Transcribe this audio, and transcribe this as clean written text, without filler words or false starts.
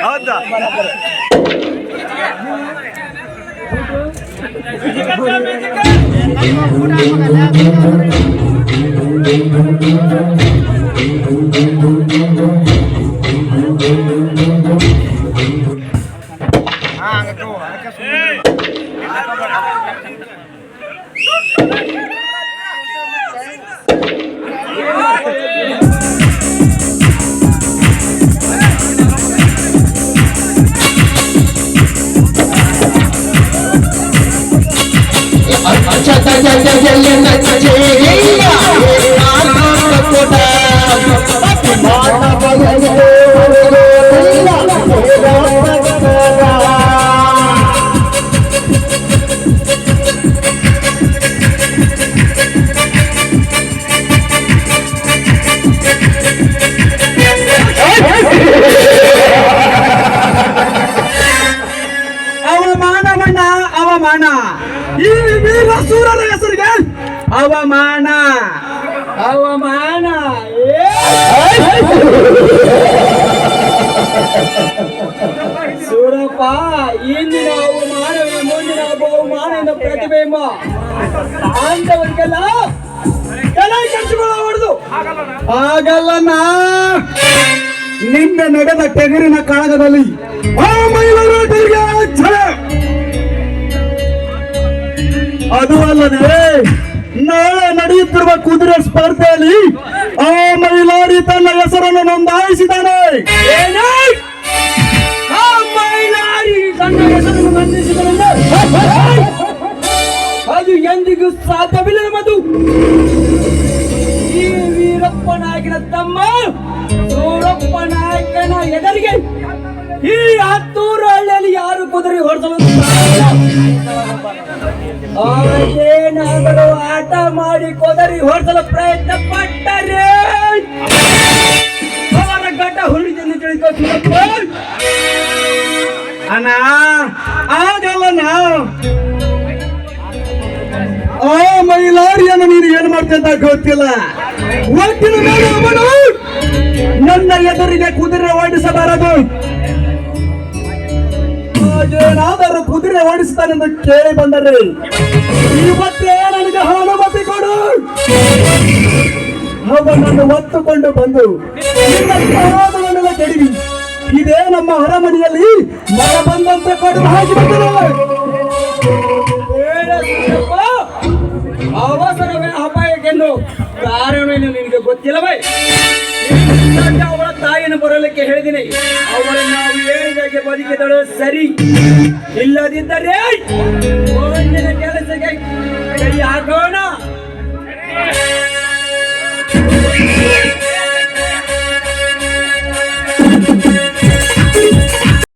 ಹೌದಾ ಅವಮಾನ ಈ ವೀರ ಸೂರನ ಹೆಸರಿಗೆ ಅವಮಾನ ಅವಮಾನ ಸೂರಪ್ಪ ಇಂದಿನ ಅವಮಾನವೇ ಮುಂದಿನ ಬಹುಮಾನ ಎಂದ ಪ್ರತಿಬಿಂಬ ಅಂತವರಿಗೆಲ್ಲ ತಲೆ ಕೆಟ್ಟುಕೊಳ್ಳಬಾರದು ಆಗಲ್ಲನ ನಿನ್ನೆ ನಡೆದ ಟೆಗರಿನ ಕಾಳಗದಲ್ಲಿ ಆ ಮಹಿಳೆಯರಿಗೆ ಅದು ಅಲ್ಲದೆ ನಾಳೆ ನಡೆಯುತ್ತಿರುವ ಕುದುರೆ ಸ್ಪರ್ಧೆಯಲ್ಲಿ ಆ ಮೈಲಾರಿ ತನ್ನ ಹೆಸರನ್ನು ನೋಂದಾಯಿಸಿದ್ದಾನೆ. ಅದು ಎಂದಿಗೂ ಸಾಧ್ಯವಿಲ್ಲ. ಮಧು ಈ ವೀರಪ್ಪ ನಾಯಕನ ತಮ್ಮ ಸೂರಪ್ಪ ನಾಯಕನ ಎದುರಿಗೆ ಈ ಹತ್ತೂರು ಹಳ್ಳಿಯಲ್ಲಿ ಯಾರು ಕುದುರೆ ಹೊಡೆಸಲು ಏನಾದರೂ ಆಟ ಮಾಡಿ ಕುದುರೆ ಹೊಡೆಸಲು ಪ್ರಯತ್ನ ಪಟ್ಟರೆ ಅವರ ಗಡ್ಡ ಹುಳಿದೆಂದು ತಿಳಿದುಕೊಳ್ಳಪ್ಪ. ಅಣ್ಣ ಆಗಲ್ಲಣ್ಣ. ಆ ಮೈಲಾರಿಯನ್ನು ನೀನು ಏನು ಮಾಡ್ತೀಯ ಅಂತ ಗೊತ್ತಿಲ್ಲ. ಒಟ್ಟಿನ ಮೇಲೆ ಅವನು ನನ್ನ ಎದುರಿಗೆ ಕುದುರೆ ಓಡಿಸಬಾರದು. ಏನಾದರೂ ಕುದುರೆ ಓಡಿಸ್ತಾನೆಂದು ಕೇಳಿ ಬಂದರೆ ಇವತ್ತೇ ನನಗೆ ಅನುಮತಿ ಕೊಡು. ಅವನನ್ನು ಹೊತ್ತುಕೊಂಡು ಬಂದು ನಿನ್ನ ಕೆಡವಿ ಇದೇ ನಮ್ಮ ಅರಮನೆಯಲ್ಲಿ ಮರ ಬಂದಂತೆ ಕೊಡು ಹಾಕಿಬಿಟ್ಟರು. ಅವಸರವೇ ಅಪಾಯಕ್ಕೆಂದು ಕಾರಣವೇನು ನಿನಗೆ ಗೊತ್ತಿಲ್ಲವೇ? ಅವಳ ತಾಯಿಯನ್ನು ಬರಲಿಕ್ಕೆ ಹೇಳಿದ್ದೀನಿ. ಅವಳನ್ನು ನಾವು ಹೇಳಿದಾಗೆ ಬದುಕಿದಳು ಸರಿ. ಇಲ್ಲದಿದ್ದರೆ ಮುಂದಿನ ಕೆಲಸಕ್ಕೆ ಕೈ ಹಾಕೋಣ.